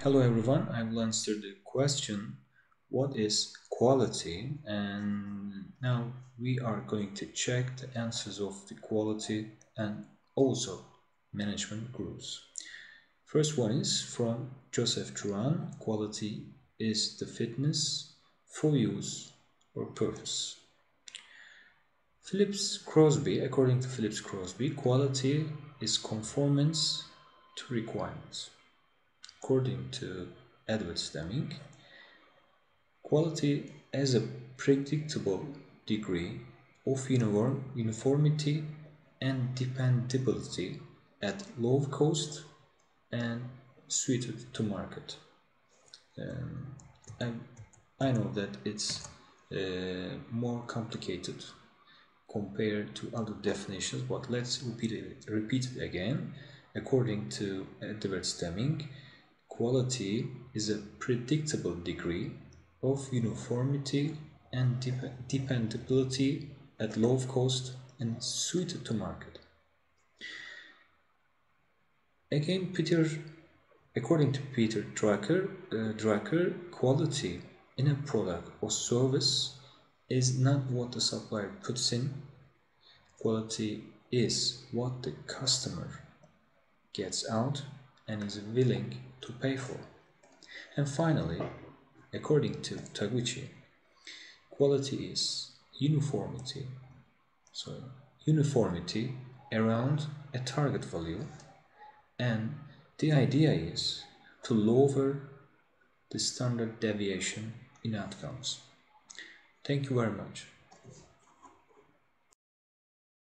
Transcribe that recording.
Hello everyone, I will answer the question what is quality, and now we are going to check the answers of the quality and also management groups. First one is from Joseph Juran. Quality is the fitness for use or purpose. According to Phillips Crosby, quality is conformance to requirements. According to Edward Deming, quality has a predictable degree of uniformity and dependability at low cost and suited to market. I know that it's more complicated compared to other definitions, but let's repeat it again. According to Edward Deming, quality is a predictable degree of uniformity and dependability at low cost and suited to market. Again, according to Peter Drucker, quality in a product or service is not what the supplier puts in. Quality is what the customer gets out and is willing to pay for. And finally, according to Taguchi, quality is uniformity around a target value, and the idea is to lower the standard deviation in outcomes. Thank you very much.